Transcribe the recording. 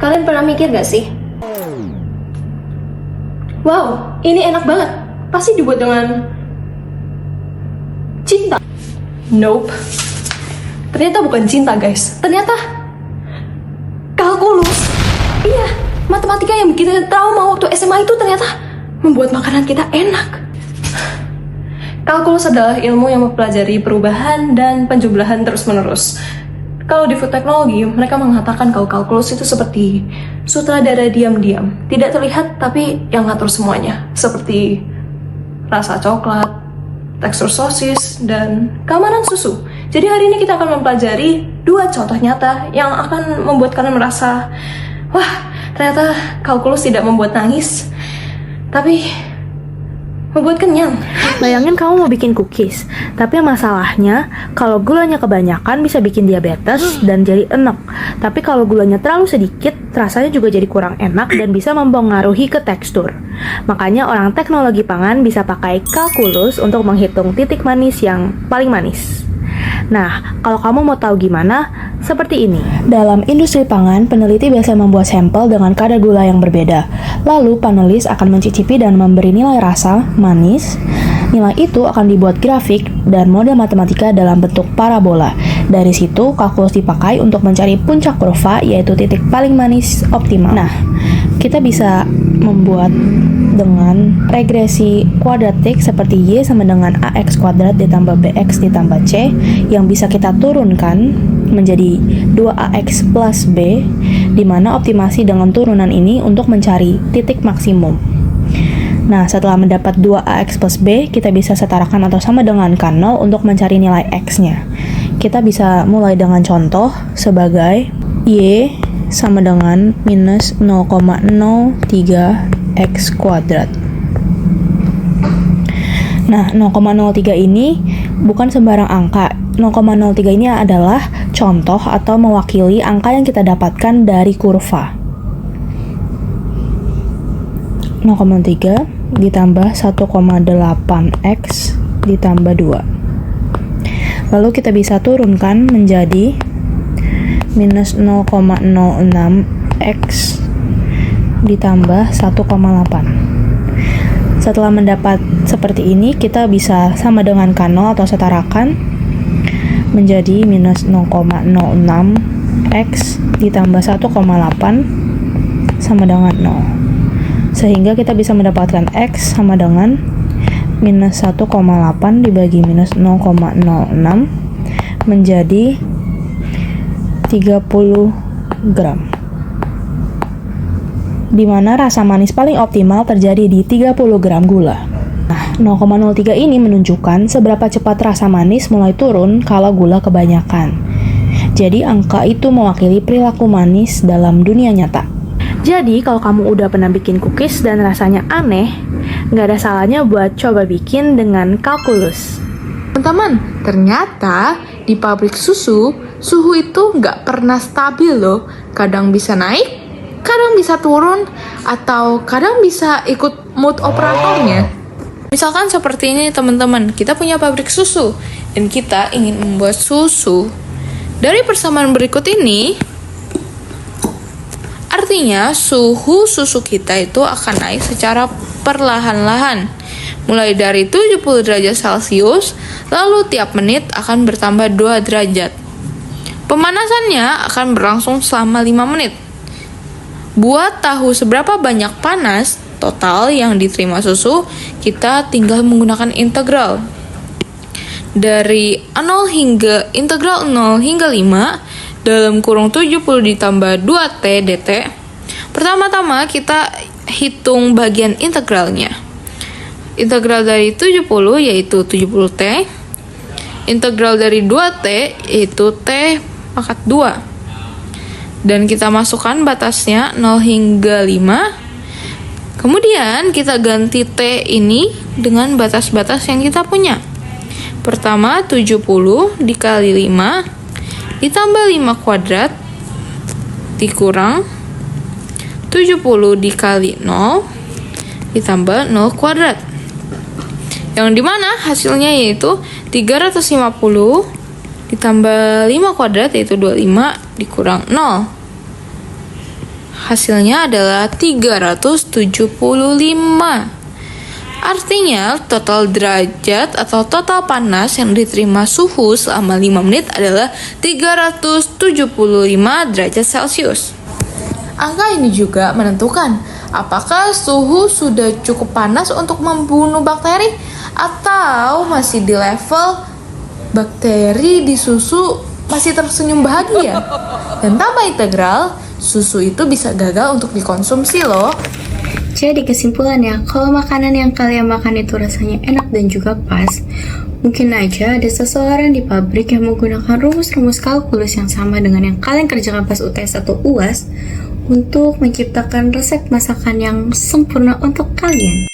Kalian pernah mikir gak sih? Wow, ini enak banget. Pasti dibuat dengan cinta. Nope. Ternyata bukan cinta, guys. Ternyata kalkulus. Iya, matematika yang bikin kita trauma waktu SMA itu ternyata membuat makanan kita enak. Kalkulus adalah ilmu yang mempelajari perubahan dan penjumlahan terus-menerus. Kalau di food technology, mereka mengatakan kalau kalkulus itu seperti sutradara diam-diam. Tidak terlihat, tapi yang ngatur semuanya. Seperti rasa coklat, tekstur sosis, dan keamanan susu. Jadi hari ini kita akan mempelajari 2 contoh nyata yang akan membuat kalian merasa, wah, ternyata kalkulus tidak membuat nangis, tapi membuat kenyang. Bayangin kamu mau bikin cookies, tapi masalahnya kalau gulanya kebanyakan bisa bikin diabetes dan jadi enek. Tapi kalau gulanya terlalu sedikit, rasanya juga jadi kurang enak dan bisa mempengaruhi ke tekstur. Makanya orang teknologi pangan bisa pakai kalkulus untuk menghitung titik manis yang paling manis. Nah, kalau kamu mau tahu gimana, seperti ini. Dalam industri pangan, peneliti biasa membuat sampel dengan kadar gula yang berbeda. Lalu, panelis akan mencicipi dan memberi nilai rasa, manis. Nilai itu akan dibuat grafik dan model matematika dalam bentuk parabola. Dari situ, kalkulus dipakai untuk mencari puncak kurva, yaitu titik paling manis optimal. Nah, kita bisa membuat dengan regresi kuadratik seperti Y sama dengan AX kuadrat ditambah BX ditambah C yang bisa kita turunkan menjadi 2AX plus B, di mana optimasi dengan turunan ini untuk mencari titik maksimum. Nah, setelah mendapat 2AX plus B, kita bisa setarakan atau sama dengan K0 untuk mencari nilai X-nya. Kita bisa mulai dengan contoh sebagai Y sama dengan minus 0,03 X kuadrat. Nah, 0,03 ini bukan sembarang angka. 0,03 ini adalah contoh atau mewakili angka yang kita dapatkan dari kurva. 0,3 ditambah 1,8X ditambah 2. Lalu kita bisa turunkan menjadi minus 0,06X ditambah 1,8. Setelah mendapat seperti ini, kita bisa sama dengan K0 atau setarakan menjadi minus 0,06X ditambah 1,8 sama dengan 0. Sehingga kita bisa mendapatkan X sama dengan minus 1,8 dibagi minus 0,06 menjadi 30 gram. Di mana rasa manis paling optimal terjadi di 30 gram gula. Nah, 0,03 ini menunjukkan seberapa cepat rasa manis mulai turun kalau gula kebanyakan. Jadi angka itu mewakili perilaku manis dalam dunia nyata. Jadi kalau kamu udah pernah bikin cookies dan rasanya aneh, nggak ada salahnya buat coba bikin dengan kalkulus. Teman-teman, ternyata di pabrik susu, suhu itu nggak pernah stabil loh. Kadang bisa naik, kadang bisa turun, atau kadang bisa ikut mood operatornya. Misalkan seperti ini teman-teman, kita punya pabrik susu, dan kita ingin membuat susu. Dari persamaan berikut ini, artinya suhu susu kita itu akan naik secara perlahan-lahan. Mulai dari 70 derajat Celcius, lalu tiap menit akan bertambah 2 derajat. Pemanasannya akan berlangsung selama 5 menit. Buat tahu seberapa banyak panas total yang diterima susu, kita tinggal menggunakan integral. Dari 0 hingga integral 0 hingga 5 dalam kurung 70 ditambah 2T dt. Pertama-tama kita hitung bagian integralnya. Integral dari 70 yaitu 70T. Integral dari 2T yaitu T pangkat 2. Dan kita masukkan batasnya 0 hingga 5. Kemudian kita ganti T ini dengan batas-batas yang kita punya. Pertama 70 dikali 5 ditambah 5 kuadrat dikurang 70 dikali 0 ditambah 0 kuadrat. Yang dimana hasilnya yaitu 350 ditambah 5 kuadrat yaitu 25 dikurang 0. Hasilnya adalah 375. Artinya, total derajat atau total panas yang diterima suhu selama 5 menit adalah 375 derajat Celcius. Angka ini juga menentukan apakah suhu sudah cukup panas untuk membunuh bakteri atau masih di level bakteri di susu masih tersenyum bahagia. Dan tanpa integral, susu itu bisa gagal untuk dikonsumsi loh. Jadi kesimpulannya, kalau makanan yang kalian makan itu rasanya enak dan juga pas, mungkin aja ada seseorang di pabrik yang menggunakan rumus-rumus kalkulus yang sama dengan yang kalian kerjakan pas UTS atau UAS untuk menciptakan resep masakan yang sempurna untuk kalian.